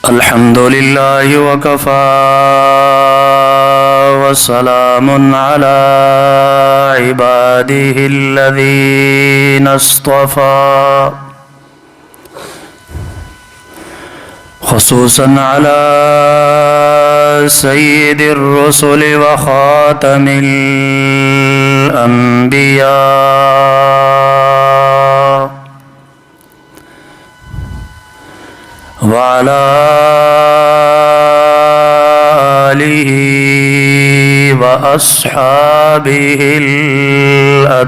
الحمد لله وكفى وسلام على عباده الذين اصطفى خصوصا على سيد الرسل وخاتم الأنبياء وعلى آله وأصحابه الأتقياء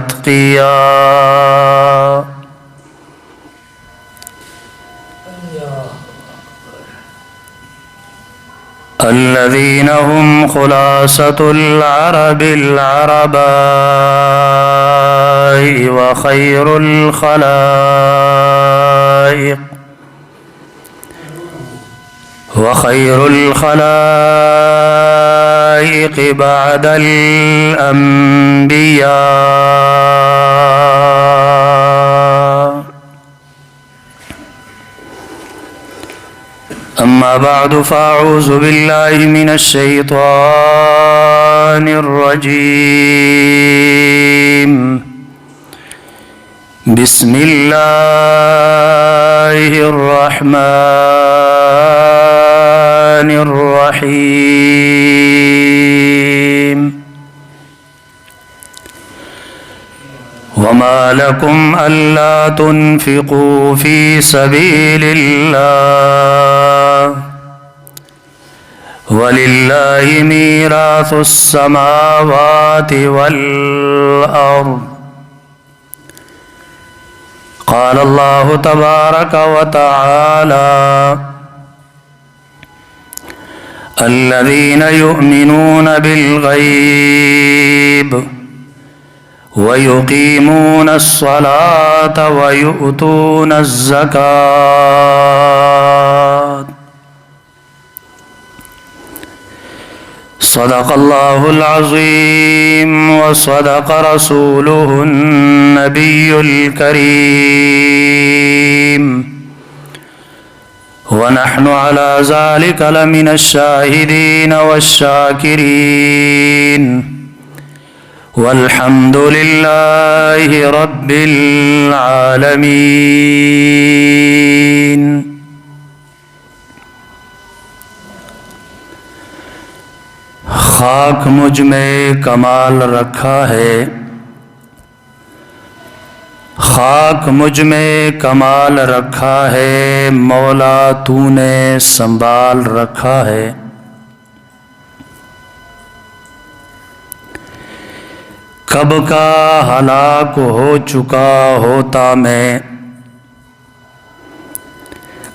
الذين هم خلاصة العرب العرباء وخير الخلائق بعد الأنبياء. أما بعد فأعوذ بالله من الشيطان الرجيم. بسم الله الرحمن الرحيم. وما لكم ألا تنفقوا في سبيل الله ولله ميراث السماوات والأرض. قال الله تبارك وتعالى: الذين يؤمنون بالغيب ويقيمون الصلاة ويؤتون الزكاة. صدق الله العظيم وصدق رسوله النبي الكريم، ونحن على ذلك لمن الشاهدين والشاكرين، والحمد لله رب العالمين. خاک مجھ میں کمال رکھا ہے، خاک مجھ میں کمال رکھا ہے، مولا تو نے سنبھال رکھا ہے۔ کب کا ہلاک ہو چکا ہوتا میں،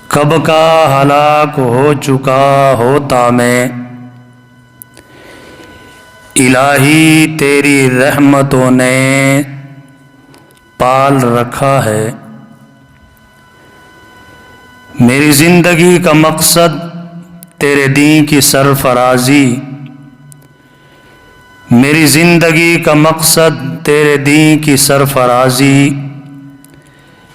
کب کا ہلاک ہو چکا ہوتا میں، الہی تیری رحمتوں نے پال رکھا ہے۔ میری زندگی کا مقصد تیرے دین کی سرفرازی، میری زندگی کا مقصد تیرے دین کی سرفرازی،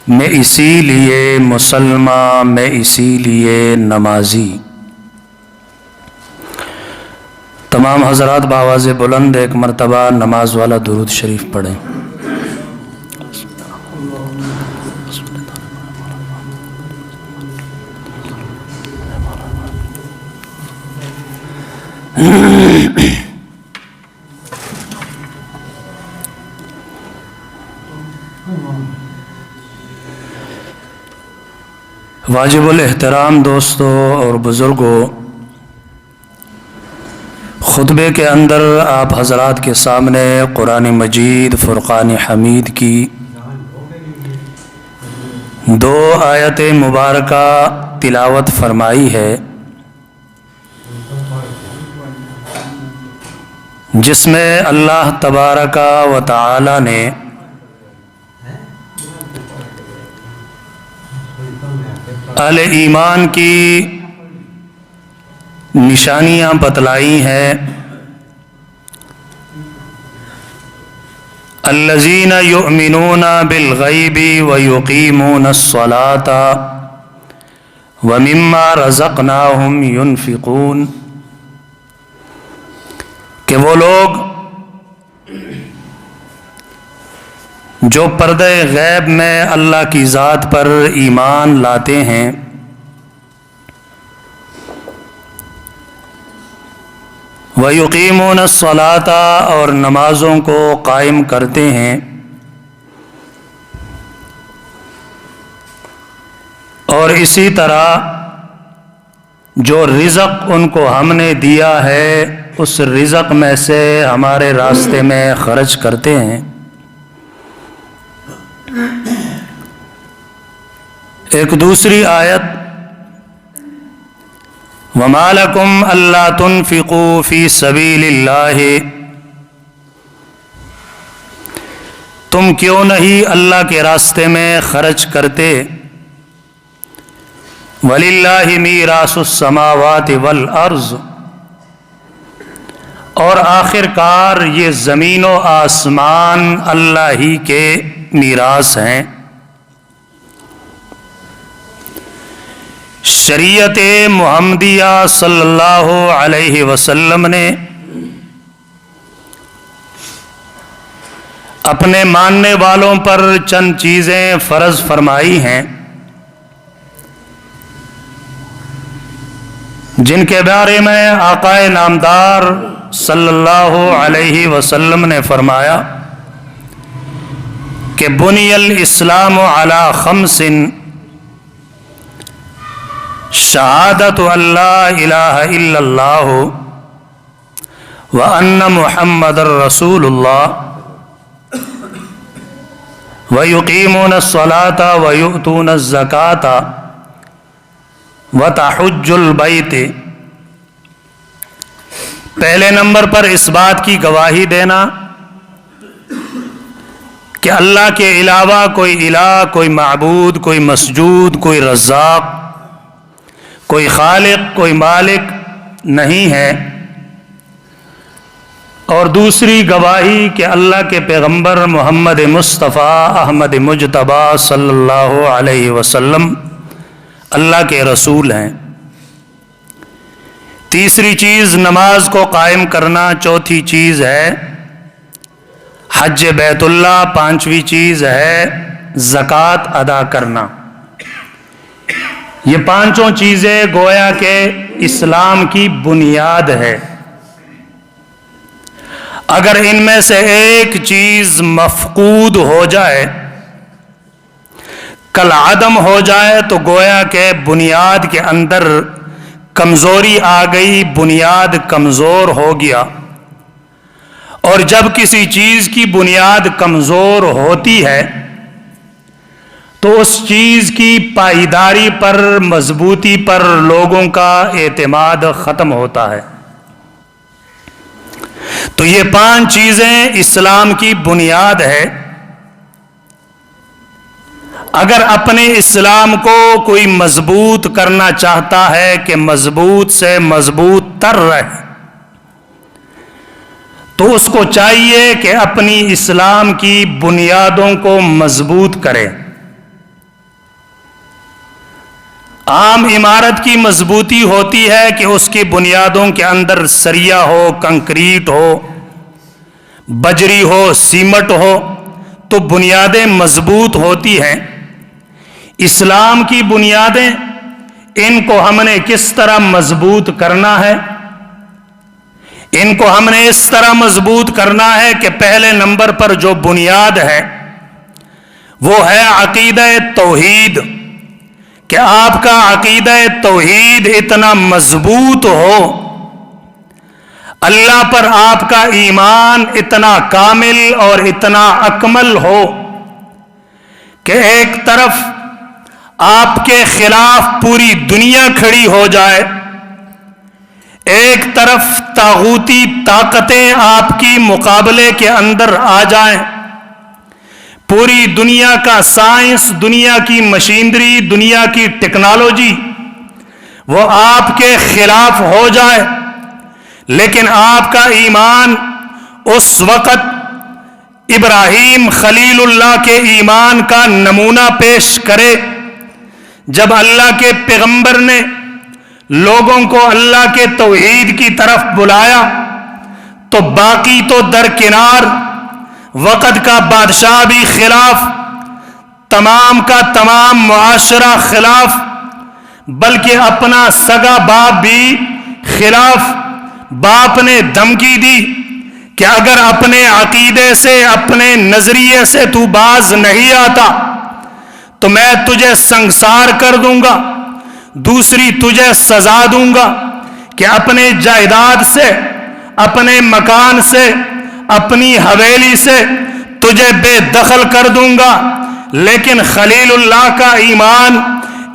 میں اسی لیے مسلمان، میں اسی لیے نمازی۔ تمام حضرات بآواز بلند ایک مرتبہ نماز والا درود شریف پڑھیں۔ واجب الاحترام دوستو اور بزرگوں، خطبے کے اندر آپ حضرات کے سامنے قرآن مجید فرقان حمید کی 2 آیت مبارکہ تلاوت فرمائی ہے، جس میں اللہ تبارک و تعالی نے اہل ایمان کی نشانیاں بتلائی ہیں۔ الذین یؤمنون بالغیب ویقیمون الصلاۃ ومما رزقناہم ینفقون، کہ وہ لوگ جو پردہ غیب میں اللہ کی ذات پر ایمان لاتے ہیں وَيُقِيمُونَ الصَّلَاةَ، اور نمازوں کو قائم کرتے ہیں، اور اسی طرح جو رزق ان کو ہم نے دیا ہے اس رزق میں سے ہمارے راستے میں خرچ کرتے ہیں۔ ایک دوسری آیت وَمَا لَكُمْ أَلَّا تُنْفِقُوا فِي سَبِيلِ اللَّهِ، تم کیوں نہیں اللہ کے راستے میں خرچ کرتے؟ وَلِلَّهِ مِيرَاثُ السَّمَاوَاتِ وَالْأَرْضِ، اور آخر کار یہ زمین و آسمان اللہ ہی کے میراث ہیں۔ شریعت محمدیہ صلی اللہ علیہ وسلم نے اپنے ماننے والوں پر چند چیزیں فرض فرمائی ہیں جن کے بارے میں آقا نامدار صلی اللہ علیہ وسلم نے فرمایا کہ بنی الاسلام علی خمس، شہادت ان لا الہ الا اللہ وان محمد رسول اللہ ویقیمون الصلاۃ ویؤتون الزکاۃ وتحج البیت۔ پہلے نمبر پر اس بات کی گواہی دینا کہ اللہ کے علاوہ کوئی الہ، کوئی معبود، کوئی مسجود، کوئی رزاق، کوئی خالق، کوئی مالک نہیں ہے، اور دوسری گواہی کہ اللہ کے پیغمبر محمد مصطفیٰ احمد مجتبیٰ صلی اللہ علیہ وسلم اللہ کے رسول ہیں۔ تیسری چیز نماز کو قائم کرنا، چوتھی چیز ہے حج بیت اللہ، پانچویں چیز ہے زکوٰۃ ادا کرنا۔ یہ پانچوں چیزیں گویا کہ اسلام کی بنیاد ہے۔ اگر ان میں سے ایک چیز مفقود ہو جائے، کل عدم ہو جائے، تو گویا کہ بنیاد کے اندر کمزوری آ گئی، بنیاد کمزور ہو گیا، اور جب کسی چیز کی بنیاد کمزور ہوتی ہے تو اس چیز کی پائیداری پر، مضبوطی پر لوگوں کا اعتماد ختم ہوتا ہے۔ تو یہ پانچ چیزیں اسلام کی بنیاد ہے۔ اگر اپنے اسلام کو کوئی مضبوط کرنا چاہتا ہے کہ مضبوط سے مضبوط تر رہے، تو اس کو چاہیے کہ اپنی اسلام کی بنیادوں کو مضبوط کرے۔ عام عمارت کی مضبوطی ہوتی ہے کہ اس کی بنیادوں کے اندر سریا ہو، کنکریٹ ہو، بجری ہو، سیمٹ ہو، تو بنیادیں مضبوط ہوتی ہیں۔ اسلام کی بنیادیں، ان کو ہم نے کس طرح مضبوط کرنا ہے؟ ان کو ہم نے اس طرح مضبوط کرنا ہے کہ پہلے نمبر پر جو بنیاد ہے وہ ہے عقیدہ توحید، کہ آپ کا عقیدہ توحید اتنا مضبوط ہو، اللہ پر آپ کا ایمان اتنا کامل اور اتنا اکمل ہو کہ ایک طرف آپ کے خلاف پوری دنیا کھڑی ہو جائے، ایک طرف طاغوتی طاقتیں آپ کی مقابلے کے اندر آ جائیں، پوری دنیا کا سائنس، دنیا کی مشینری، دنیا کی ٹیکنالوجی وہ آپ کے خلاف ہو جائے، لیکن آپ کا ایمان اس وقت ابراہیم خلیل اللہ کے ایمان کا نمونہ پیش کرے. جب اللہ کے پیغمبر نے لوگوں کو اللہ کے توحید کی طرف بلایا تو باقی تو درکنار، وقت کا بادشاہ بھی خلاف، تمام کا تمام معاشرہ خلاف، بلکہ اپنا سگا باپ بھی خلاف. باپ نے دھمکی دی کہ اگر اپنے عقیدے سے، اپنے نظریے سے تو باز نہیں آتا تو میں تجھے سنگسار کر دوں گا. دوسری تجھے سزا دوں گا کہ اپنے جائیداد سے، اپنے مکان سے، اپنی حویلی سے تجھے بے دخل کر دوں گا. لیکن خلیل اللہ کا ایمان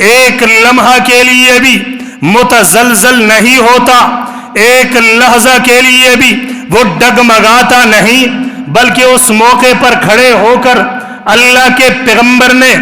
ایک لمحہ کے لیے بھی متزلزل نہیں ہوتا، ایک لحظہ کے لیے بھی وہ ڈگمگاتا نہیں، بلکہ اس موقع پر کھڑے ہو کر اللہ کے پیغمبر نے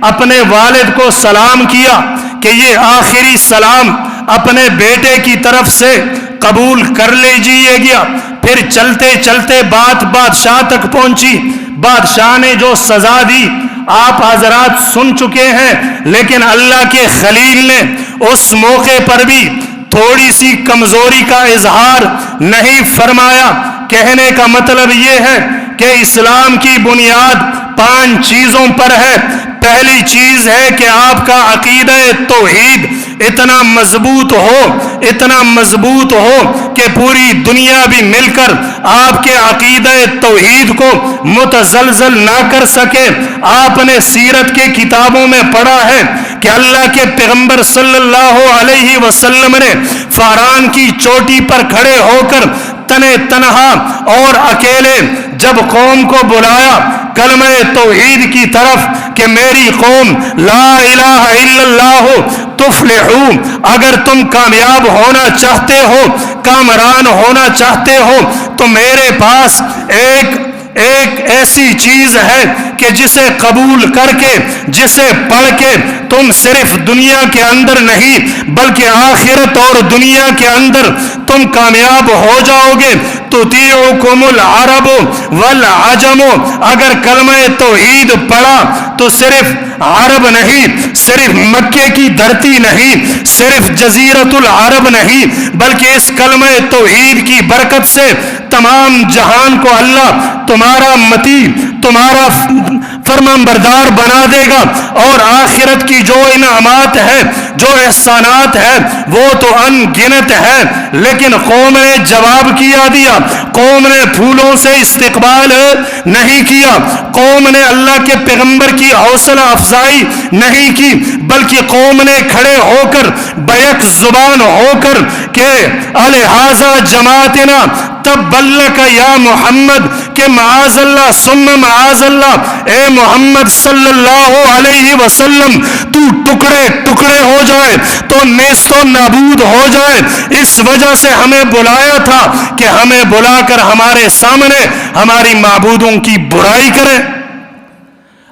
اپنے والد کو سلام کیا کہ یہ آخری سلام اپنے بیٹے کی طرف سے قبول کر لیجیے گا. پھر چلتے چلتے بات بادشاہ تک پہنچی. بادشاہ نے جو سزا دی آپ حضرات سن چکے ہیں، لیکن اللہ کے خلیل نے اس موقع پر بھی تھوڑی سی کمزوری کا اظہار نہیں فرمایا. کہنے کا مطلب یہ ہے کہ اسلام کی بنیاد 5 چیزوں پر ہے. پہلی چیز ہے کہ آپ کا عقیدہ توحید اتنا مضبوط ہو، اتنا مضبوط ہو کہ پوری دنیا بھی مل کر آپ کے عقیدہ توحید کو متزلزل نہ کر سکے. آپ نے سیرت کے کتابوں میں پڑھا ہے کہ اللہ کے پیغمبر صلی اللہ علیہ وسلم نے فاران کی چوٹی پر کھڑے ہو کر تنے تنہا اور اکیلے جب قوم کو بلایا کلمہ توحید کی طرف کہ میری قوم لا الہ الا اللہ تفلحو، اگر تم کامیاب ہونا چاہتے ہو، کامران ہونا چاہتے ہو تو میرے پاس ایک ایسی چیز ہے کہ جسے قبول کر کے، جسے پڑھ کے تم صرف دنیا کے اندر نہیں بلکہ آخرت اور دنیا کے اندر تم کامیاب ہو جاؤ گے. تطیعکم العرب والعجم، اگر کلمہ توحید پڑھا تو صرف عرب نہیں، صرف مکے کی دھرتی نہیں، صرف جزیرت العرب نہیں، بلکہ اس کلمہ توحید کی برکت سے تمام جہان کو اللہ تمہارا متی، تمہارا فرمان بردار بنا دے گا. اور آخرت کی جو انعامات ہے، جو احسانات ہیں، وہ تو ان گنت ہے. لیکن قوم نے جواب کیا دیا، قوم نے پھولوں سے استقبال نہیں کیا، قوم نے اللہ کے پیغمبر کی حوصلہ افزائی نہیں کی، بلکہ قوم نے کھڑے ہو کر بیک زبان ہو کر کہ الہذا جماعتنا تبلک یا محمد، کہ معاذ اللہ ثم معاذ اللہ، اے محمد صلی اللہ علیہ وسلم تو ٹکڑے ٹکڑے ہو جائے، تو نیست و نابود ہو جائے. اس وجہ سے ہمیں بلایا تھا کہ ہمیں بلا کر ہمارے سامنے ہماری معبودوں کی برائی کرے.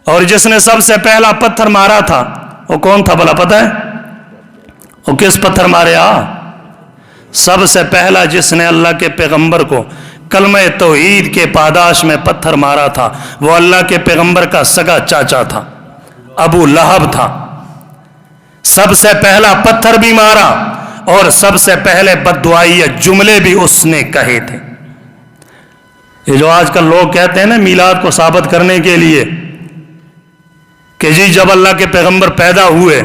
اور جس نے سب سے پہلا پتھر مارا تھا وہ کون تھا بھلا پتہ ہے؟ وہ کس پتھر مارے؟ سب سے پہلا جس نے اللہ کے پیغمبر کو کلمہ توحید کے پاداش میں پتھر مارا تھا وہ اللہ کے پیغمبر کا سگا چاچا تھا، ابو لہب تھا. سب سے پہلا پتھر بھی مارا اور سب سے پہلے بددعائی جملے بھی اس نے کہے تھے. یہ جو آج کل لوگ کہتے ہیں نا میلاد کو ثابت کرنے کے لیے کہ جی جب اللہ کے پیغمبر پیدا ہوئے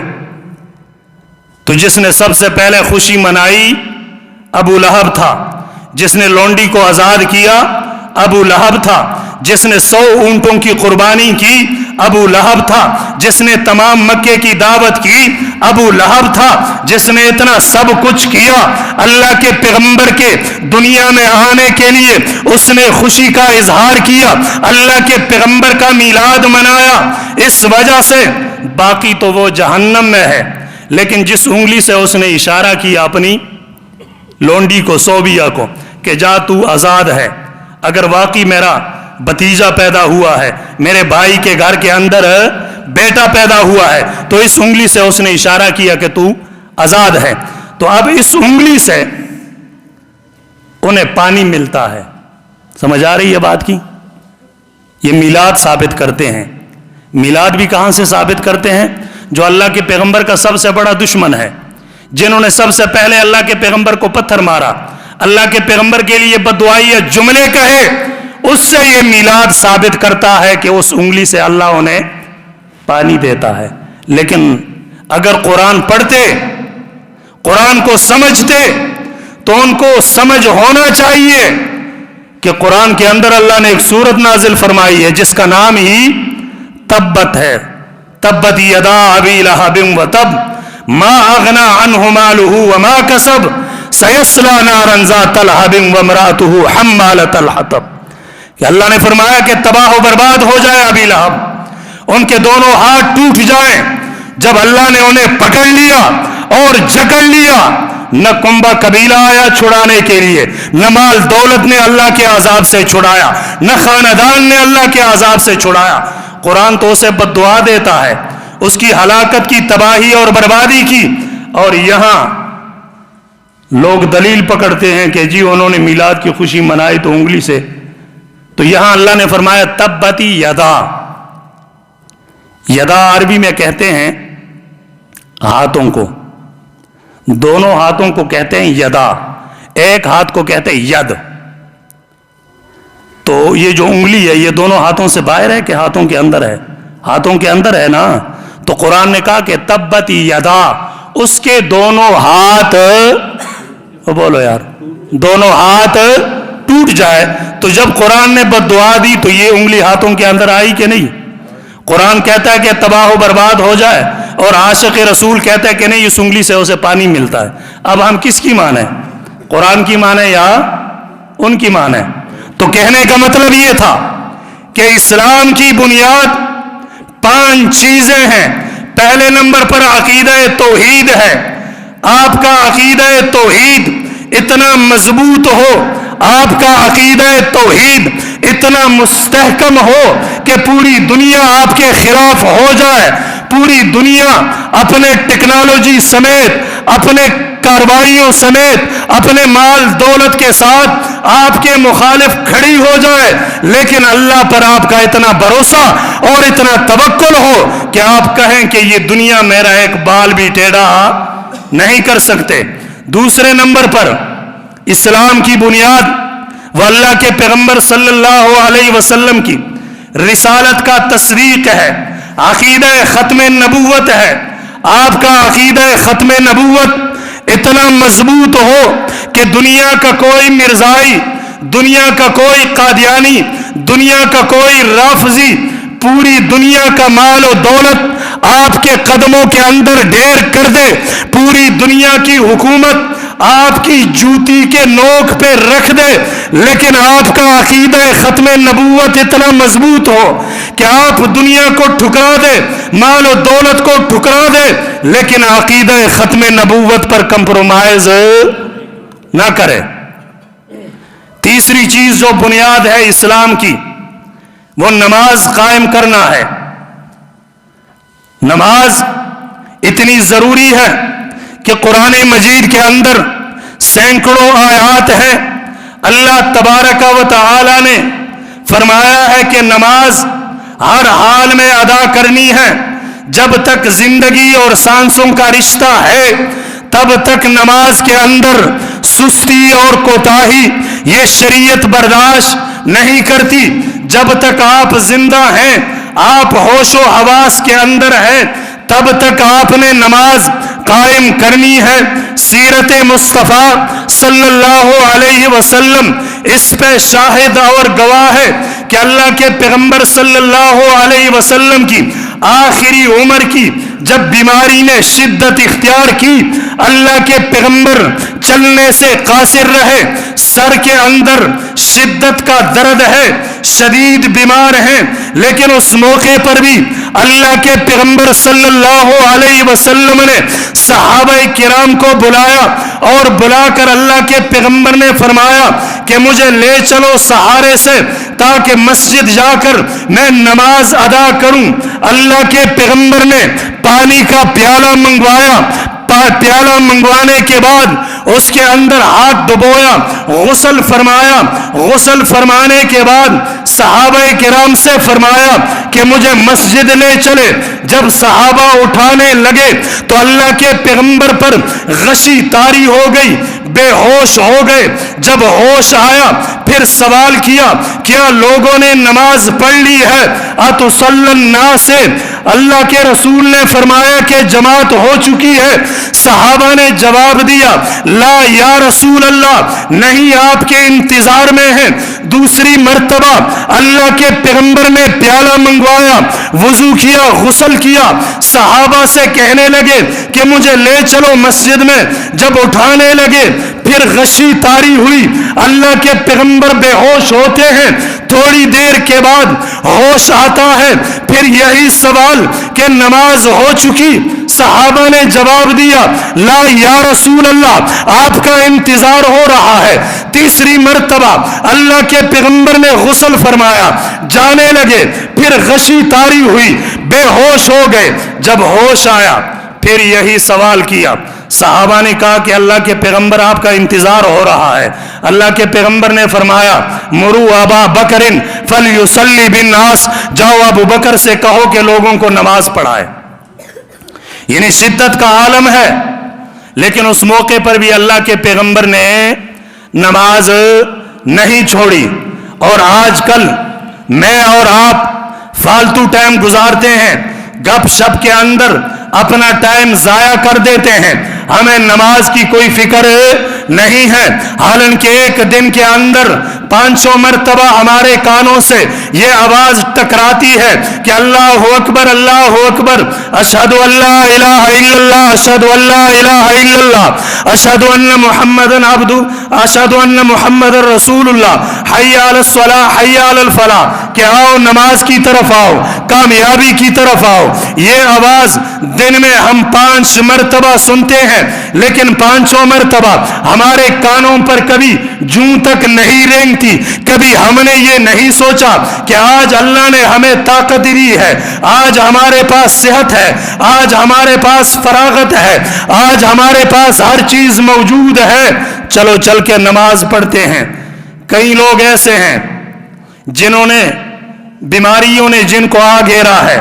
تو جس نے سب سے پہلے خوشی منائی ابو لہب تھا، جس نے لونڈی کو آزاد کیا ابو لہب تھا، جس نے 100 اونٹوں کی قربانی کی ابو لہب تھا، جس نے تمام مکے کی دعوت کی ابو لہب تھا، جس نے اتنا سب کچھ کیا اللہ کے پیغمبر کے دنیا میں آنے کے لیے. اس نے خوشی کا اظہار کیا، اللہ کے پیغمبر کا میلاد منایا. اس وجہ سے باقی تو وہ جہنم میں ہے، لیکن جس انگلی سے اس نے اشارہ کیا اپنی لونڈی کو، صوبیہ کو، کہ جا تو آزاد ہے، اگر واقعی میرا بھتیجا پیدا ہوا ہے، میرے بھائی کے گھر کے اندر بیٹا پیدا ہوا ہے، تو اس انگلی سے اس نے اشارہ کیا کہ تو آزاد ہے. تو اب اس انگلی سے انہیں پانی ملتا ہے. سمجھ آ رہی ہے بات کی؟ یہ میلاد ثابت کرتے ہیں. میلاد بھی کہاں سے ثابت کرتے ہیں؟ جو اللہ کے پیغمبر کا سب سے بڑا دشمن ہے، جنہوں نے سب سے پہلے اللہ کے پیغمبر کو پتھر مارا، اللہ کے پیغمبر کے لیے بددعائی جملے کہے، اس سے یہ میلاد ثابت کرتا ہے کہ اس انگلی سے اللہ انہیں پانی دیتا ہے. لیکن اگر قرآن پڑھتے، قرآن کو سمجھتے، تو ان کو سمجھ ہونا چاہیے کہ قرآن کے اندر اللہ نے ایک سورت نازل فرمائی ہے جس کا نام ہی تبت ہے. تبت یدا ابی لہب وتب ما اغنی عنہ مالہ وما کسب سیصلی نارا ذات لہب وامرأتہ حمالۃ الحطب. کہ اللہ نے فرمایا کہ تباہ و برباد ہو جائے ابی لہب، ان کے دونوں ہاتھ ٹوٹ جائیں. جب اللہ نے انہیں پکڑ لیا اور جکڑ لیا، نہ کنبہ قبیلہ آیا چھڑانے کے لیے، نہ مال دولت نے اللہ کے عذاب سے چھڑایا، نہ خاندان نے اللہ کے عذاب سے چھڑایا. قرآن تو اسے بددعا دیتا ہے، اس کی ہلاکت کی، تباہی اور بربادی کی. اور یہاں لوگ دلیل پکڑتے ہیں کہ جی انہوں نے میلاد کی خوشی منائی تو انگلی سے. تو یہاں اللہ نے فرمایا تبتی یدا. یدا عربی میں کہتے ہیں ہاتھوں کو، دونوں ہاتھوں کو کہتے ہیں یدا، ایک ہاتھ کو کہتے ہیں ید. تو یہ جو انگلی ہے یہ دونوں ہاتھوں سے باہر ہے کہ ہاتھوں کے اندر ہے؟ ہاتھوں کے اندر ہے نا. تو قرآن نے کہا کہ تبتی یدا، اس کے دونوں ہاتھ، بولو یار، دونوں ہاتھ ٹوٹ جائے. تو جب قرآن نے بددعا دی تو یہ انگلی ہاتھوں کے اندر آئی کہ نہیں؟ قرآن کہتا ہے کہ تباہ و برباد ہو جائے، اور عاشق رسول کہتا ہے کہ نہیں، اس انگلی سے اسے پانی ملتا ہے. اب ہم کس کی مانیں؟ قرآن کی مانیں یا ان کی مانیں؟ تو کہنے کا مطلب یہ تھا کہ اسلام کی بنیاد 5 چیزیں ہیں. پہلے نمبر پر عقیدہ توحید ہے. آپ کا عقیدہ توحید اتنا مضبوط ہو، آپ کا عقیدہ توحید اتنا مستحکم ہو کہ پوری دنیا آپ کے خلاف ہو جائے، پوری دنیا اپنے ٹیکنالوجی سمیت، اپنے کاروائیوں سمیت، اپنے مال دولت کے ساتھ آپ کے مخالف کھڑی ہو جائے، لیکن اللہ پر آپ کا اتنا بھروسہ اور اتنا توکل ہو کہ آپ کہیں کہ یہ دنیا میرا ایک بال بھی ٹیڑھا نہیں کر سکتے. دوسرے نمبر پر اسلام کی بنیاد وہ اللہ کے پیغمبر صلی اللہ علیہ وسلم کی رسالت کا تصدیق ہے، عقیدہ ختم نبوت ہے. آپ کا عقیدہ ختم نبوت اتنا مضبوط ہو کہ دنیا کا کوئی مرزائی، دنیا کا کوئی قادیانی، دنیا کا کوئی رافضی، پوری دنیا کا مال و دولت آپ کے قدموں کے اندر ڈھیر کر دے، پوری دنیا کی حکومت آپ کی جوتی کے نوک پہ رکھ دے، لیکن آپ کا عقیدہ ختم نبوت اتنا مضبوط ہو کہ آپ دنیا کو ٹھکرا دے، مال و دولت کو ٹھکرا دے، لیکن عقیدہ ختم نبوت پر کمپرومائز نہ کرے. تیسری چیز جو بنیاد ہے اسلام کی، وہ نماز قائم کرنا ہے. نماز اتنی ضروری ہے کہ قرآن مجید کے اندر سینکڑوں آیات ہیں. اللہ تبارک و تعالی نے فرمایا ہے کہ نماز ہر حال میں ادا کرنی ہے. جب تک زندگی اور سانسوں کا رشتہ ہے تب تک نماز کے اندر سستی اور کوتاہی یہ شریعت برداشت نہیں کرتی. جب تک آپ زندہ ہیں، آپ ہوش و حواس کے اندر ہیں، تب تک آپ نے نماز قائم کرنی ہے. سیرت مصطفیٰ صلی اللہ علیہ وسلم اس پہ شاہد اور گواہ ہے کہ اللہ کے پیغمبر صلی اللہ علیہ وسلم کی آخری عمر کی جب بیماری نے شدت اختیار کی، اللہ کے پیغمبر چلنے سے قاصر رہے، سر کے اندر شدت کا درد ہے، شدید بیمار ہیں، لیکن اس موقع پر بھی اللہ کے پیغمبر صلی اللہ علیہ وسلم نے صحابہ کرام کو بلایا، اور بلا کر اللہ کے پیغمبر نے فرمایا کہ مجھے لے چلو سہارے سے تاکہ مسجد جا کر میں نماز ادا کروں. اللہ کے پیغمبر نے پانی کا پیالہ منگوایا. پیالہ منگوانے کے بعد اس کے اندر ہاتھ ڈبویا، غسل فرمایا، غسل فرمانے کے بعد صحابہ کرام سے فرمایا کہ مجھے مسجد لے چلے۔ جب صحابہ اٹھانے لگے تو اللہ کے پیغمبر پر غشی طاری ہو گئی، بے ہوش ہو گئے۔ جب ہوش آیا پھر سوال کیا، کیا لوگوں نے نماز پڑھ لی ہے؟ اتصلی الناس، اللہ کے رسول نے فرمایا کہ جماعت ہو چکی ہے۔ صحابہ نے جواب دیا، لا یا رسول اللہ، نہیں، آپ کے انتظار میں ہیں۔ دوسری مرتبہ اللہ کے پیغمبر نے پیالہ منگوایا، وضو کیا، غسل کیا، صحابہ سے کہنے لگے کہ مجھے لے چلو مسجد میں۔ جب اٹھانے لگے پھر غشی طاری ہوئی، اللہ کے پیغمبر بے ہوش ہوتے ہیں، تھوڑی دیر کے بعد ہوش آتا ہے، پھر یہی سوال کہ نماز ہو چکی۔ صحابہ نے جواب دیا، لا یا رسول اللہ، آپ کا انتظار ہو رہا ہے۔ تیسری مرتبہ اللہ کے پیغمبر نے غسل فرمایا، جانے لگے، پھر غشی طاری ہوئی، بے ہوش ہو گئے۔ جب ہوش آیا پھر یہی سوال کیا۔ صحابہ نے کہا کہ اللہ کے پیغمبر آپ کا انتظار ہو رہا ہے۔ اللہ کے پیغمبر نے فرمایا، مرو ابا بکر فلیصلی بالناس، جاؤ ابو بکر سے کہو کہ لوگوں کو نماز پڑھائے۔ یعنی شدت کا عالم ہے، لیکن اس موقع پر بھی اللہ کے پیغمبر نے نماز نہیں چھوڑی۔ اور آج کل میں اور آپ فالتو ٹائم گزارتے ہیں، گپ شپ کے اندر اپنا ٹائم ضائع کر دیتے ہیں، ہمیں نماز کی کوئی فکر نہیں ہے۔ حالانکہ ایک دن کے اندر 500 مرتبہ ہمارے کانوں سے یہ آواز ٹکراتی ہے کہ اللہ اکبر، اللہ اکبر، اشہد ان لا الہ الا اللہ، اشہد ان لا الہ الا اللہ، اشہد ان محمد عبدہ، اشہد ان محمد رسول اللہ، حی علی الصلاۃ، حی علی الفلاح، کہ آؤ نماز کی طرف آؤ، کامیابی کی طرف آؤ۔ یہ آواز دن میں ہم 5 مرتبہ سنتے ہیں، لیکن 500 مرتبہ ہمارے کانوں پر کبھی جوں تک نہیں رینگتی۔ کبھی ہم نے یہ نہیں سوچا کہ آج اللہ نے ہمیں طاقت دی ہے، آج ہمارے پاس صحت ہے، آج ہمارے پاس فراغت ہے، آج ہمارے پاس ہر چیز موجود ہے، چلو چل کے نماز پڑھتے ہیں۔ کئی لوگ ایسے ہیں جنہوں نے بیماریوں نے جن کو آ گھیرا ہے،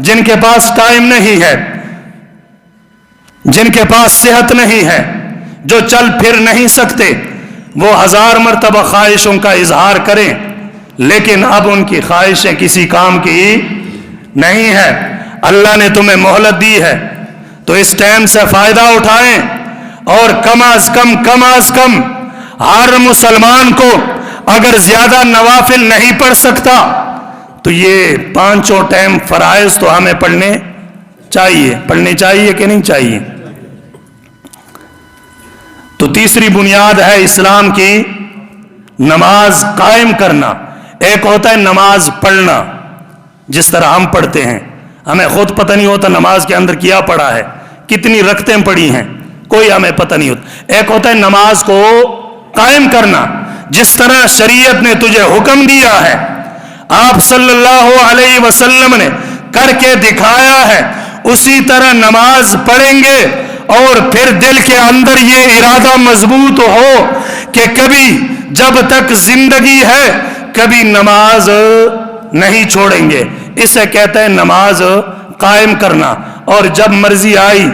جن کے پاس ٹائم نہیں ہے، جن کے پاس صحت نہیں ہے، جو چل پھر نہیں سکتے، وہ 1000 مرتبہ خواہشوں کا اظہار کریں، لیکن اب ان کی خواہشیں کسی کام کی نہیں ہے۔ اللہ نے تمہیں مہلت دی ہے تو اس ٹائم سے فائدہ اٹھائیں، اور کم از کم ہر مسلمان کو اگر زیادہ نوافل نہیں پڑھ سکتا تو یہ 5 ٹائم فرائض تو ہمیں پڑھنے چاہیے کہ نہیں چاہیے؟ تو تیسری بنیاد ہے اسلام کی نماز قائم کرنا۔ ایک ہوتا ہے نماز پڑھنا، جس طرح ہم پڑھتے ہیں، ہمیں خود پتہ نہیں ہوتا نماز کے اندر کیا پڑھا ہے، کتنی رکعتیں پڑھی ہیں، کوئی ہمیں پتہ نہیں ہوتا۔ ایک ہوتا ہے نماز کو قائم کرنا، جس طرح شریعت نے تجھے حکم دیا ہے، آپ صلی اللہ علیہ وسلم نے کر کے دکھایا ہے، اسی طرح نماز پڑھیں گے، اور پھر دل کے اندر یہ ارادہ مضبوط ہو کہ کبھی جب تک زندگی ہے کبھی نماز نہیں چھوڑیں گے۔ اسے کہتا ہے نماز قائم کرنا۔ اور جب مرضی آئی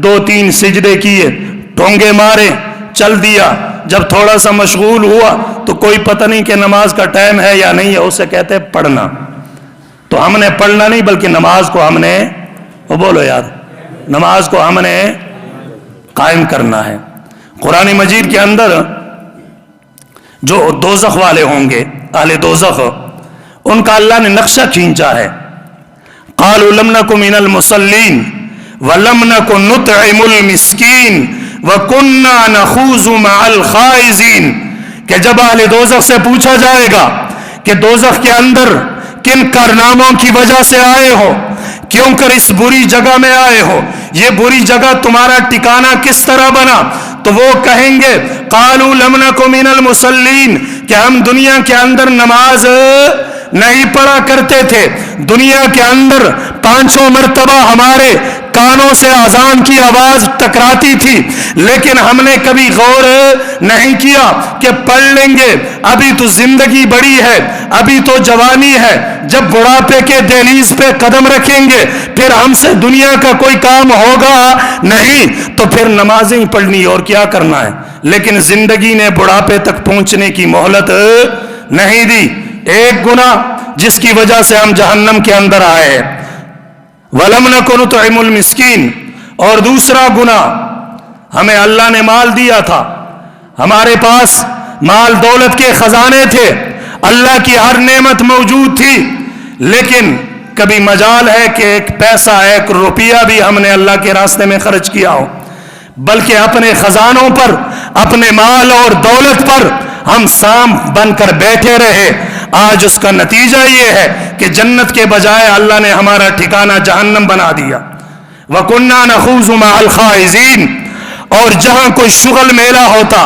2-3 سجدے کیے، ٹھونگے مارے، چل دیا، جب تھوڑا سا مشغول ہوا تو کوئی پتہ نہیں کہ نماز کا ٹائم ہے یا نہیں ہے، اسے کہتے ہیں پڑھنا۔ تو ہم نے پڑھنا نہیں بلکہ نماز کو ہم نے، وہ بولو یار، نماز کو ہم نے قائم کرنا ہے۔ قرآن مجید کے اندر جو دوزخ والے ہوں گے، اہل دوزخ، ان کا اللہ نے نقشہ کھینچا ہے۔ قالوا لم نکن من المصلین ولم نکن نطعم المسکین وکنا نخوض مع الخائضین، کہ جب اہل دوزخ سے پوچھا جائے گا کہ دوزخ کے اندر کن کارناموں کی وجہ سے آئے ہو، کیوں کر اس بری جگہ میں آئے ہو، یہ بری جگہ تمہارا ٹھکانہ کس طرح بنا، تو وہ کہیں گے قالوا لم نکن من المصلین، کہ ہم دنیا کے اندر نماز نہیں پڑھا کرتے تھے، دنیا کے اندر 500 مرتبہ ہمارے کانوں سے اذان کی آواز ٹکراتی تھی، لیکن ہم نے کبھی غور نہیں کیا کہ پڑھ لیں گے، ابھی تو زندگی بڑی ہے، ابھی تو جوانی ہے، جب بڑھاپے کے دہلیز پہ قدم رکھیں گے پھر ہم سے دنیا کا کوئی کام ہوگا نہیں، تو پھر نمازیں ہی پڑھنی اور کیا کرنا ہے۔ لیکن زندگی نے بڑھاپے تک پہنچنے کی مہلت نہیں دی۔ ایک گناہ جس کی وجہ سے ہم جہنم کے اندر آئے ہیں، وَلَمْ نَكُ نُطْعِمُ الْمِسْكِينَ، اور دوسرا گناہ، ہمیں اللہ نے مال دیا تھا، ہمارے پاس مال دولت کے خزانے تھے، اللہ کی ہر نعمت موجود تھی، لیکن کبھی مجال ہے کہ ایک پیسہ ایک روپیہ بھی ہم نے اللہ کے راستے میں خرچ کیا ہو، بلکہ اپنے خزانوں پر، اپنے مال اور دولت پر ہم سام بن کر بیٹھے رہے۔ آج اس کا نتیجہ یہ ہے کہ جنت کے بجائے اللہ نے ہمارا ٹھکانہ جہنم بنا دیا۔ وَكُنَّا نَخُوضُ مَعَ الْخَائِضِينَ، اور جہاں کوئی شغل میلہ ہوتا،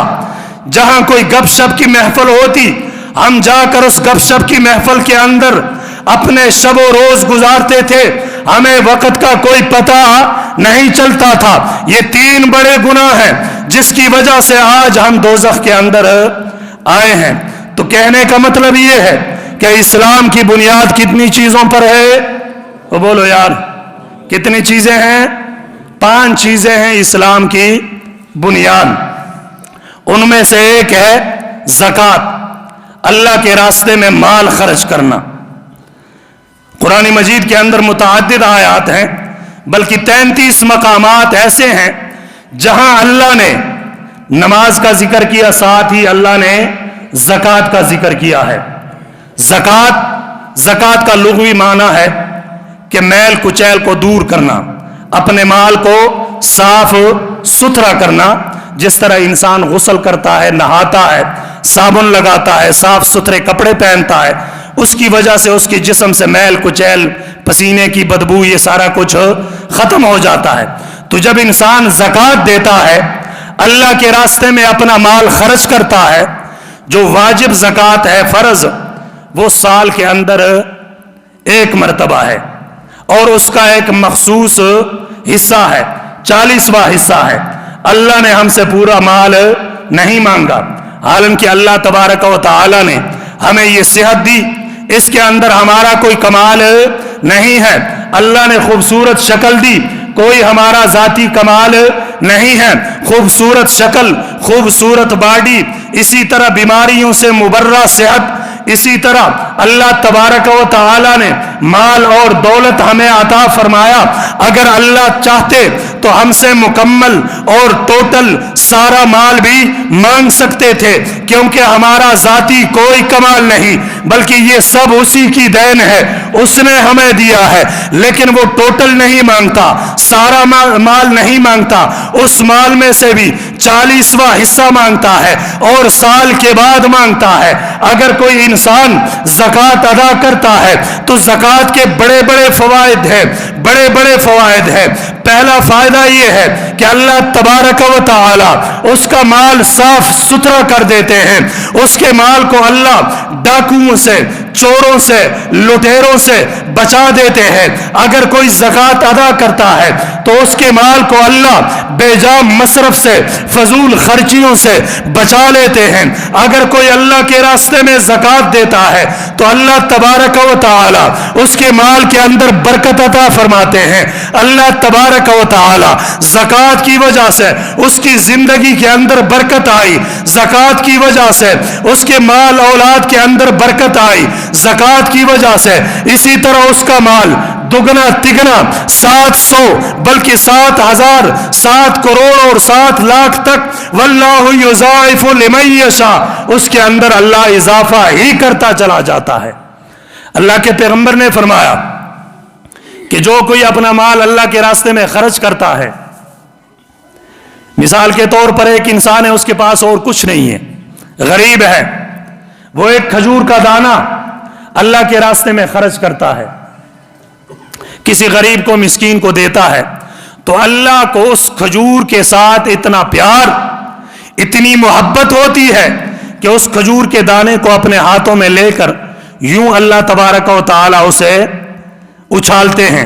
جہاں کوئی گپ شپ کی محفل ہوتی، ہم جا کر اس گپ شپ کی محفل کے اندر اپنے شب و روز گزارتے تھے، ہمیں وقت کا کوئی پتہ نہیں چلتا تھا۔ یہ تین بڑے گناہ ہیں جس کی وجہ سے آج ہم دوزخ کے اندر آئے ہیں۔ تو کہنے کا مطلب یہ ہے کہ اسلام کی بنیاد کتنی چیزوں پر ہے؟ وہ بولو یار، کتنی چیزیں ہیں؟ 5 چیزیں ہیں اسلام کی بنیاد۔ ان میں سے ایک ہے زکوٰۃ، اللہ کے راستے میں مال خرچ کرنا۔ قرآن مجید کے اندر متعدد آیات ہیں، بلکہ 33 مقامات ایسے ہیں جہاں اللہ نے نماز کا ذکر کیا، ساتھ ہی اللہ نے زکوٰۃ کا ذکر کیا ہے۔ زکوٰۃ کا لغوی معنی ہے کہ میل کچیل کو دور کرنا، اپنے مال کو صاف ستھرا کرنا۔ جس طرح انسان غسل کرتا ہے، نہاتا ہے، صابن لگاتا ہے، صاف ستھرے کپڑے پہنتا ہے، اس کی وجہ سے اس کے جسم سے میل کچیل، پسینے کی بدبو، یہ سارا کچھ ختم ہو جاتا ہے۔ تو جب انسان زکوٰۃ دیتا ہے، اللہ کے راستے میں اپنا مال خرچ کرتا ہے، جو واجب زکوٰۃ ہے، فرض، وہ سال کے اندر ایک مرتبہ ہے، اور اس کا ایک مخصوص حصہ ہے، 40واں حصہ ہے۔ اللہ نے ہم سے پورا مال نہیں مانگا، حالانکہ اللہ تبارک و تعالی نے ہمیں یہ صحت دی، اس کے اندر ہمارا کوئی کمال نہیں ہے۔ اللہ نے خوبصورت شکل دی، کوئی ہمارا ذاتی کمال نہیں ہے۔ خوبصورت شکل، خوبصورت باڈی، اسی طرح بیماریوں سے مبرہ صحت، اسی طرح اللہ تبارک و تعالی نے مال اور دولت ہمیں عطا فرمایا۔ اگر اللہ چاہتے تو ہم سے مکمل اور ٹوٹل سارا مال بھی مانگ سکتے تھے، کیونکہ ہمارا ذاتی کوئی کمال نہیں، بلکہ یہ سب اسی کی دین ہے، اس نے ہمیں دیا ہے۔ لیکن وہ ٹوٹل نہیں مانگتا، سارا مال نہیں مانگتا، اس مال میں سے بھی 40واں حصہ مانگتا ہے، اور سال کے بعد مانگتا ہے۔ اگر کوئی انسان زکوٰۃ ادا کرتا ہے تو زکوٰۃ کے بڑے بڑے فوائد ہیں، بڑے بڑے فوائد ہیں۔ پہلا فائدہ یہ ہے کہ اللہ تبارک و تعالی اس کا مال صاف ستھرا کر دیتے ہیں، اس کے مال کو اللہ ڈاکوؤں سے، چوروں سے، لٹیروں سے بچا دیتے ہیں۔ اگر کوئی زکوٰۃ ادا کرتا ہے تو اس کے مال کو اللہ بے جا مصرف سے، فضول خرچیوں سے بچا لیتے ہیں۔ اگر کوئی اللہ کے راستے میں زکوٰۃ دیتا ہے تو اللہ تبارک و تعالی اس کے مال کے اندر برکت عطا فرماتے ہیں۔ اللہ تبارک و تعالی زکوٰۃ کی وجہ سے اس کی زندگی کے اندر برکت آئی، زکوٰۃ کی وجہ سے اس کے مال اولاد کے اندر برکت آئی، زکوٰۃ کی وجہ سے اسی طرح اس کا مال دگنا تگنا 700 بلکہ 7000 7 کروڑ اور 7 لاکھ تک، واللہ یضاعف لمن یشاء، اس کے اندر اللہ اضافہ ہی کرتا چلا جاتا ہے۔ اللہ کے پیغمبر نے فرمایا کہ جو کوئی اپنا مال اللہ کے راستے میں خرچ کرتا ہے، مثال کے طور پر ایک انسان ہے، اس کے پاس اور کچھ نہیں ہے، غریب ہے، وہ ایک کھجور کا دانہ اللہ کے راستے میں خرچ کرتا ہے، کسی غریب کو، مسکین کو دیتا ہے، تو اللہ کو اس کھجور کے ساتھ اتنا پیار، اتنی محبت ہوتی ہے کہ اس کھجور کے دانے کو اپنے ہاتھوں میں لے کر یوں اللہ تبارک و تعالی اسے اچھالتے ہیں،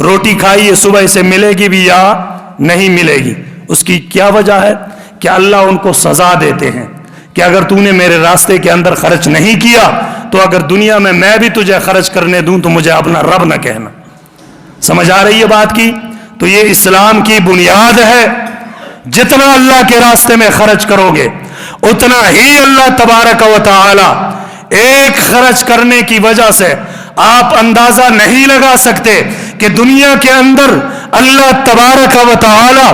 روٹی کھائی ہے صبح سے ملے گی بھی یا نہیں ملے گی. اس کی کیا وجہ ہے کہ اللہ ان کو سزا دیتے ہیں کہ اگر تو نے میرے راستے کے اندر خرچ نہیں کیا تو اگر دنیا میں بھی تجھے خرچ کرنے دوں تو مجھے اپنا رب نہ کہنا. سمجھ آ رہی ہے بات کی؟ تو یہ اسلام کی بنیاد ہے. جتنا اللہ کے راستے میں خرچ کرو گے اتنا ہی اللہ تبارک و تعالی ایک خرچ کرنے کی وجہ سے آپ اندازہ نہیں لگا سکتے کہ دنیا کے اندر اللہ تبارک و تعالی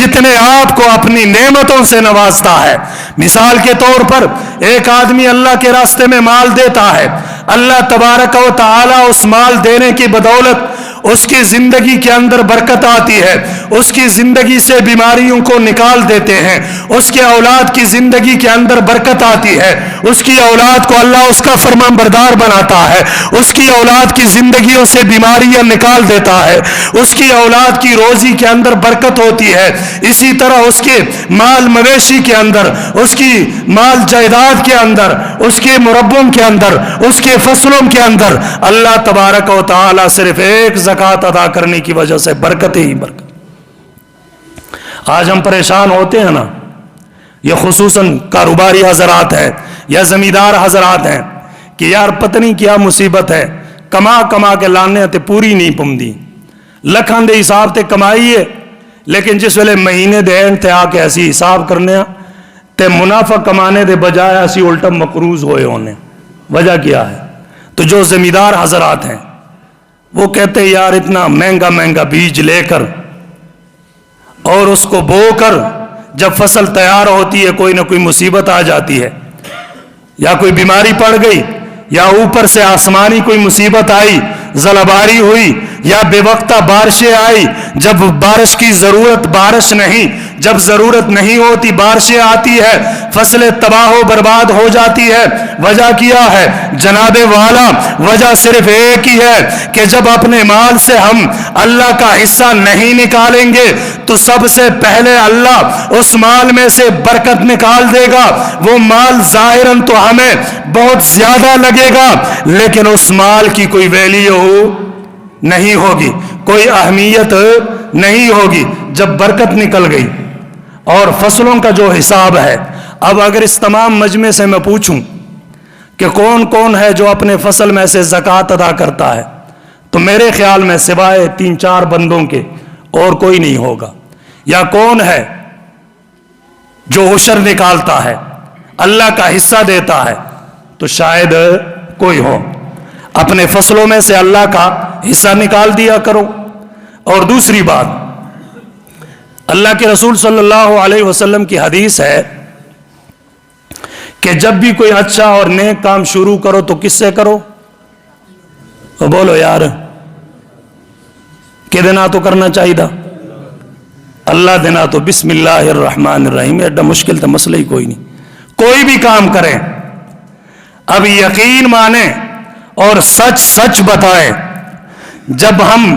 جتنے آپ کو اپنی نعمتوں سے نوازتا ہے. مثال کے طور پر ایک آدمی اللہ کے راستے میں مال دیتا ہے, اللہ تبارک و تعالی اس مال دینے کی بدولت اس کی زندگی کے اندر برکت آتی ہے, اس کی زندگی سے بیماریوں کو نکال دیتے ہیں, اس کے اولاد کی زندگی کے اندر برکت آتی ہے, اس کی اولاد کو اللہ اس کا فرمان بردار بناتا ہے, اس کی اولاد کی زندگیوں سے بیماریاں نکال دیتا ہے, اس کی اولاد کی روزی کے اندر برکت ہوتی ہے. اسی طرح اس کے مال مویشی کے اندر, اس کی مال جائیداد کے اندر, اس کے مربوں کے اندر, اس کے فصلوں کے اندر اللہ تبارک و تعالی صرف ایک زکوٰۃ ادا کرنے کی وجہ سے برکت ہی برکت. آج ہم پریشان ہوتے ہیں نا, یہ خصوصاً کاروباری حضرات ہیں یا زمیندار حضرات ہیں کہ یار پتہ نہیں کیا مصیبت ہے, کما کے لانے تے پوری نہیں پمدی, لکھاں دے حساب تے کمائیے لیکن جس ویلے مہینے دے اینڈ تے آ کے ایسی حساب کرنے تے منافع کمانے دے بجائے ایسی الٹا مقروض ہوئے ہونے. وجہ کیا ہے؟ تو جو زمیندار حضرات ہیں وہ کہتے ہیں یار اتنا مہنگا بیج لے کر اور اس کو بو کر جب فصل تیار ہوتی ہے کوئی نہ کوئی مصیبت آ جاتی ہے, یا کوئی بیماری پڑ گئی, یا اوپر سے آسمانی کوئی مصیبت آئی, زلزلہ ہوئی, یا بے وقتہ بارشیں آئی. جب بارش کی ضرورت بارش نہیں, جب ضرورت نہیں ہوتی بارشیں آتی ہے, فصلیں تباہ و برباد ہو جاتی ہے. وجہ کیا ہے جناب والا؟ وجہ صرف ایک ہی ہے کہ جب اپنے مال سے ہم اللہ کا حصہ نہیں نکالیں گے تو سب سے پہلے اللہ اس مال میں سے برکت نکال دے گا. وہ مال ظاہراً تو ہمیں بہت زیادہ لگے گا لیکن اس مال کی کوئی ویلیو نہیں ہوگی, کوئی اہمیت نہیں ہوگی. جب برکت نکل گئی اور فصلوں کا جو حساب ہے, اب اگر اس تمام مجمع سے میں پوچھوں کہ کون کون ہے جو اپنے فصل میں سے زکوٰۃ ادا کرتا ہے, تو میرے خیال میں سوائے 3-4 بندوں کے اور کوئی نہیں ہوگا. یا کون ہے جو عشر نکالتا ہے, اللہ کا حصہ دیتا ہے, تو شاید کوئی ہو. اپنے فصلوں میں سے اللہ کا حصہ نکال دیا کرو. اور دوسری بات, اللہ کے رسول صلی اللہ علیہ وسلم کی حدیث ہے کہ جب بھی کوئی اچھا اور نیک کام شروع کرو تو کس سے کرو؟ تو بولو یار, کہ دینا تو کرنا چاہیے تھا اللہ دینا تو بسم اللہ الرحمن الرحیم. ایڈا مشکل تو مسئلہ ہی کوئی نہیں. کوئی بھی کام کریں, اب یقین مانیں اور سچ بتائیں, جب ہم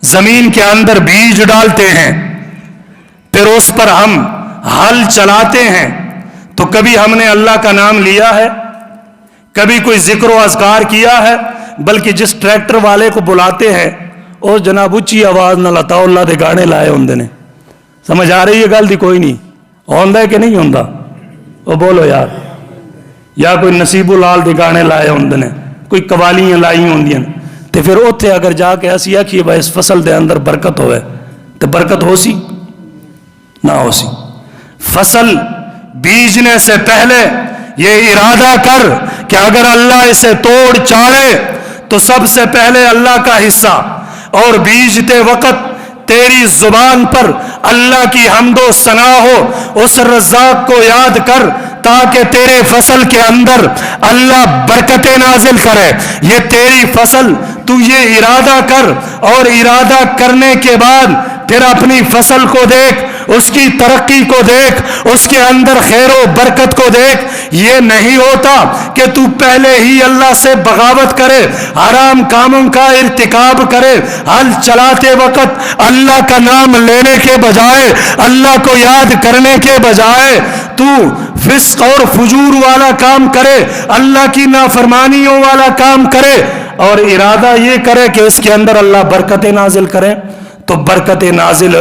زمین کے اندر بیج ڈالتے ہیں پھر اس پر ہم ہل چلاتے ہیں تو کبھی ہم نے اللہ کا نام لیا ہے؟ کبھی کوئی ذکر و اذکار کیا ہے؟ بلکہ جس ٹریکٹر والے کو بلاتے ہیں اور جناب اچھی آواز نہ لتا اللہ دے گانے لائے ہوندے نے. سمجھ آ رہی ہے گل دی؟ کوئی نہیں ہوندا ہے کہ نہیں ہوندا؟ وہ بولو یار. یا کوئی نصیب لال دے گانے لائے ہوندے نے, کوئی قوالیاں لائی ہوندیاں, تے پھر اوتھے اگر جا کے اسی آکھیے بھائی اس فصل دے اندر برکت ہوئے تے برکت ہو سی نہ ہو سی. فصل بیجنے سے پہلے یہ ارادہ کر کہ اگر اللہ اسے توڑ چاڑے تو سب سے پہلے اللہ کا حصہ, اور بیجتے وقت تیری زبان پر اللہ کی حمد و ثنا ہو, اس رزاق کو یاد کر تاکہ تیرے فصل کے اندر اللہ برکتیں نازل کرے. یہ تیری فصل, تو یہ ارادہ کر, اور ارادہ کرنے کے بعد پھر اپنی فصل کو دیکھ, اس کی ترقی کو دیکھ, اس کے اندر خیر و برکت کو دیکھ. یہ نہیں ہوتا کہ تو پہلے ہی اللہ سے بغاوت کرے, حرام کاموں کا ارتکاب کرے, ہل چلاتے وقت اللہ کا نام لینے کے بجائے, اللہ کو یاد کرنے کے بجائے تو فسق اور فجور والا کام کرے, اللہ کی نافرمانیوں والا کام کرے. اور ارادہ یہ کرے کہ اس کے اندر اللہ برکتیں نازل کرے تو برکتیں نازل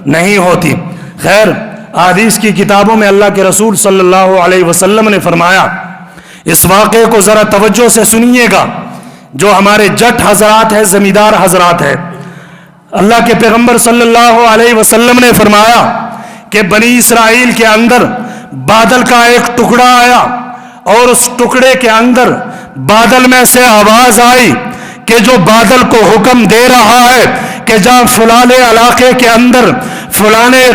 نہیں ہوتی۔ خیر، حدیث کی کتابوں میں اللہ کے رسول صلی اللہ علیہ وسلم نے فرمایا، اس واقعے کو ذرا توجہ سے سنیے گا، جو ہمارے جٹ حضرات ہیں، زمیندار حضرات ہیں۔ اللہ کے پیغمبر صلی اللہ علیہ وسلم نے فرمایا کہ بنی اسرائیل کے اندر بادل کا ایک ٹکڑا آیا، اور اس ٹکڑے کے اندر بادل میں سے آواز آئی کہ جو بادل کو حکم دے رہا ہے کہ جہاں فلانے علاقے کے اندر فلانے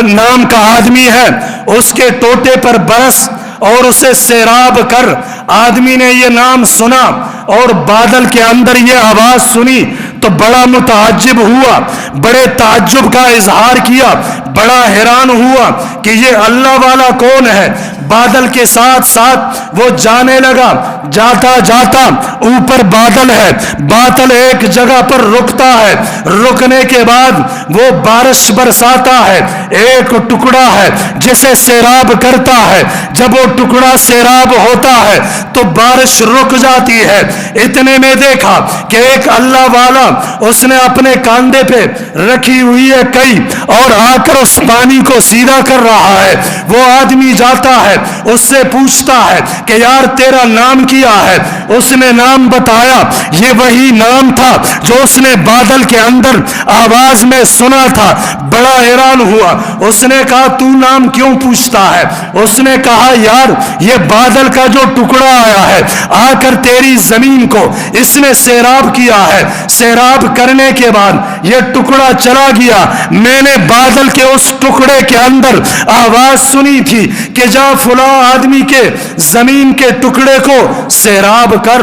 نام کا آدمی ہے اس کے ٹوٹے پر برس اور اسے سیراب کر۔ آدمی نے یہ نام سنا اور بادل کے اندر یہ آواز سنی تو بڑا متعجب ہوا، بڑے تعجب کا اظہار کیا، بڑا حیران ہوا کہ یہ اللہ والا کون ہے۔ بادل کے ساتھ ساتھ وہ جانے لگا، جاتا جاتا اوپر بادل ہے، بادل ایک جگہ پر رکتا ہے، رکنے کے بعد وہ بارش برساتا ہے، ایک ٹکڑا ہے جسے سیراب کرتا ہے۔ جب وہ ٹکڑا سیراب ہوتا ہے تو بارش رک جاتی ہے۔ اتنے میں دیکھا کہ ایک اللہ والا اس نے اپنے کاندھے پہ رکھی ہوئی ہے کئی، اور آ کر اس پانی کو سیدھا کر رہا ہے۔ وہ آدمی جاتا ہے، اس سے پوچھتا ہے کہ یار تیرا نام کیا ہے؟ اس نے نام بتایا، یہ وہی نام تھا جو اس نے بادل کے اندر آواز میں سنا تھا۔ بڑا حیران ہوا، اس نے کہا تو نام کیوں پوچھتا ہے؟ اس نے کہا یار یہ بادل کا جو ٹکڑا آیا ہے آ کر تیری زمین کو اس نے سیراب کیا ہے، سیراب کرنے کے بعد یہ ٹکڑا چلا گیا۔ میں نے بادل کے اس ٹکڑے کے اندر آواز سنی تھی کہ جا فلاں آدمی کے زمین کے ٹکڑے کو سیراب کر۔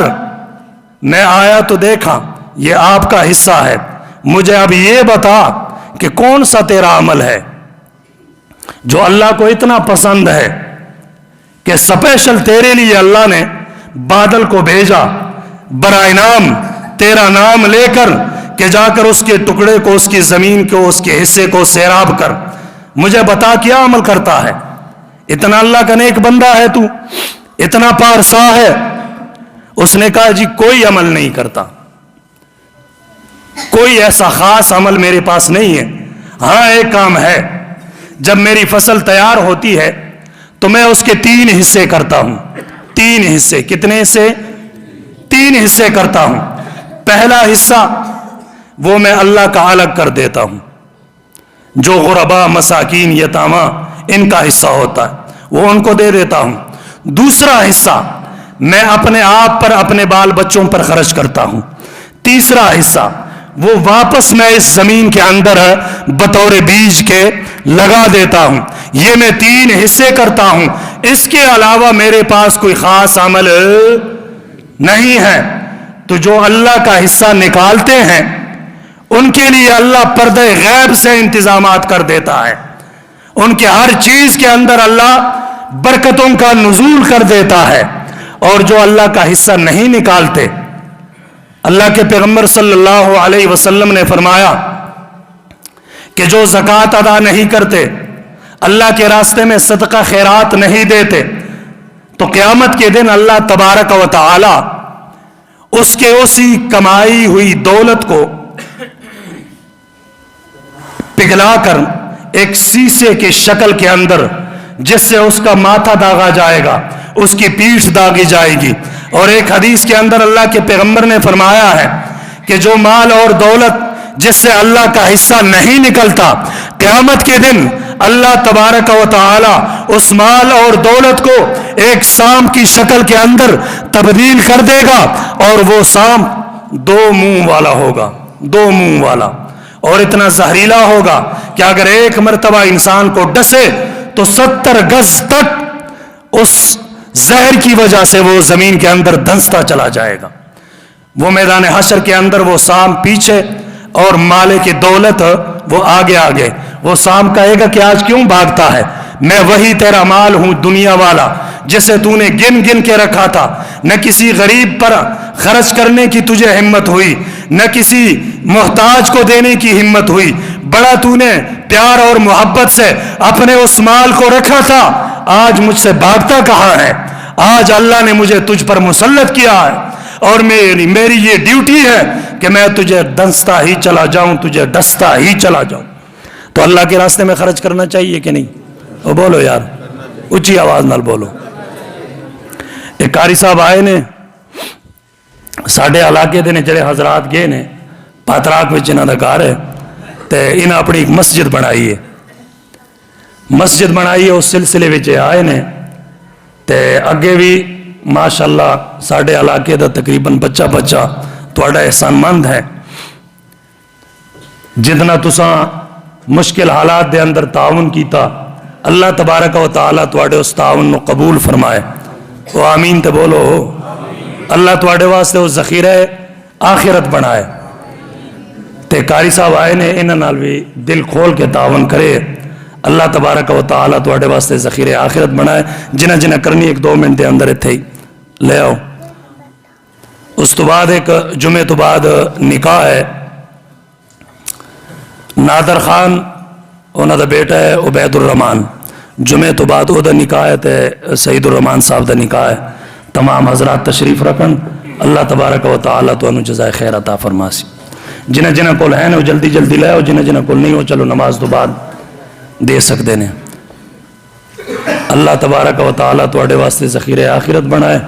میں آیا تو دیکھا یہ آپ کا حصہ ہے، مجھے اب یہ بتا کہ کون سا تیرا عمل ہے جو اللہ کو اتنا پسند ہے کہ اسپیشل تیرے لیے اللہ نے بادل کو بھیجا برائے نام تیرا نام لے کر کہ جا کر اس کے ٹکڑے کو، اس کی زمین کو، اس کے حصے کو سیراب کر۔ مجھے بتا کیا عمل کرتا ہے؟ اتنا اللہ کا نیک بندہ ہے تو، اتنا پارسا ہے۔ اس نے کہا جی کوئی عمل نہیں کرتا، کوئی ایسا خاص عمل میرے پاس نہیں ہے۔ ہاں ایک کام ہے، جب میری فصل تیار ہوتی ہے تو میں اس کے 3 حصے کرتا ہوں۔ 3 حصے، کتنے حصے؟ 3 حصے کرتا ہوں۔ پہلا حصہ وہ میں اللہ کا الگ کر دیتا ہوں، جو غربا، مساکین، یتامہ ان کا حصہ ہوتا ہے وہ ان کو دے دیتا ہوں۔ دوسرا حصہ میں اپنے آپ پر، اپنے بال بچوں پر خرچ کرتا ہوں۔ تیسرا حصہ وہ واپس میں اس زمین کے اندر بطور بیج کے لگا دیتا ہوں۔ یہ میں 3 حصے کرتا ہوں، اس کے علاوہ میرے پاس کوئی خاص عمل نہیں ہے۔ تو جو اللہ کا حصہ نکالتے ہیں ان کے لیے اللہ پردہ غیب سے انتظامات کر دیتا ہے، ان کے ہر چیز کے اندر اللہ برکتوں کا نزول کر دیتا ہے۔ اور جو اللہ کا حصہ نہیں نکالتے، اللہ کے پیغمبر صلی اللہ علیہ وسلم نے فرمایا کہ جو زکوٰۃ ادا نہیں کرتے، اللہ کے راستے میں صدقہ خیرات نہیں دیتے، تو قیامت کے دن اللہ تبارک و تعالی اس کے اسی کمائی ہوئی دولت کو پگھلا کر ایک سیسے کی شکل کے اندر، جس سے اس کا ماتھا داغا جائے گا، اس کی پیٹھ داغی جائے گی۔ اور ایک حدیث کے اندر اللہ کے پیغمبر نے فرمایا ہے کہ جو مال اور دولت جس سے اللہ کا حصہ نہیں نکلتا، قیامت کے دن اللہ تبارک و تعالی اس مال اور دولت کو ایک سانپ کی شکل کے اندر تبدیل کر دے گا، اور وہ سانپ 2 منہ والا ہوگا، 2 منہ والا، اور اتنا زہریلا ہوگا کہ اگر ایک مرتبہ انسان کو ڈسے تو 70 گز تک اس زہر کی وجہ سے وہ زمین کے اندر دھنستا چلا جائے گا۔ وہ میدان حشر کے اندر وہ سانپ پیچھے اور مالے کی دولت وہ آگے آگے۔ وہ سانپ کہے گا کہ آج کیوں بھاگتا ہے؟ میں وہی تیرا مال ہوں دنیا والا جسے تو نے گن گن کے رکھا تھا، نہ کسی غریب پر خرچ کرنے کی تجھے ہمت ہوئی، نہ کسی محتاج کو دینے کی ہمت ہوئی، بڑا تو نے پیار اور محبت سے اپنے اس مال کو رکھا تھا، آج مجھ سے بھاگتا کہاں ہے؟ آج اللہ نے مجھے تجھ پر مسلط کیا ہے، اور میری یہ ڈیوٹی ہے کہ میں تجھے ڈستا ہی چلا جاؤں، تجھے ڈستا ہی چلا جاؤں. تو اللہ کے راستے میں خرچ کرنا چاہیے کہ نہیں؟ وہ بولو یار، اونچی آواز نال بولو. ایک قاری صاحب آئے نے ساڈے علاقے دے نے، جڑے حضرات گئے نے پاتراک وچ انہاں دا گھر ہے تے انہاں اپنی ایک مسجد بنائی ہے. مسجد بنائی ہے، اس سلسلے وچ آئے نے تے اگے بھی ماشاءاللہ ساڈے علاقے دا تقریباً بچہ تہاڈا احسان مند ہے. جتنا تساں مشکل حالات دے اندر تعاون کیتا، اللہ تبارک و تعالیٰ تواڈے اس تعاون نو قبول فرمائے. وہ آمین تے بولو. اللہ تواڈے واسطے وہ ذخیرہ آخرت بنائے. تے قاری صاحب آئے نے، انہاں نال بھی دل کھول کے تعاون کرے. اللہ تبارک و تعالیٰ تواڈے واسطے ذخیرہ آخرت بنائے. جنہ کرنی 1-2 منٹ دے اندر اتھے ہی لے آؤ. اس تو بعد ایک جمعے تو بعد نکاح ہے. نادر خان انہاں دا بیٹا ہے عبید الرحمان. جمعے تو بعد وہ دا نکاح ہے تے سعید الرحمان صاحب دا نکاح ہے. تمام حضرات تشریف رکھن. اللہ تبارک و تعالیٰ تو انہوں جزائے خیر عطا فرماسی. جنہ کول ہیں وہ جلدی لے آؤ، جنہ کول نہیں ہو چلو نماز تو بعد دے سکتے ہیں. اللہ تبارک و تعالیٰ تواڈے واسطے ذخیرہ آخرت بنائے.